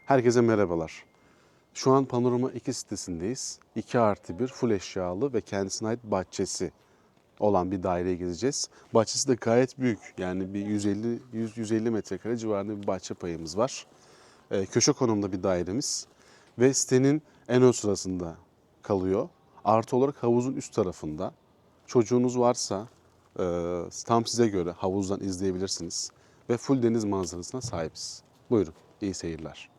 Herkese merhabalar. Şu an Panorama 2 sitesindeyiz. 2+1 full eşyalı ve kendisine ait bahçesi olan bir daireyi gezeceğiz. Bahçesi de gayet büyük. Yani bir 150 metrekare civarında bir bahçe payımız var. Köşe konumda bir dairemiz ve sitenin en ön sırasında kalıyor. Artı olarak havuzun üst tarafında. Çocuğunuz varsa tam size göre havuzdan izleyebilirsiniz. Ve full deniz manzarasına sahibiz. Buyurun, iyi seyirler.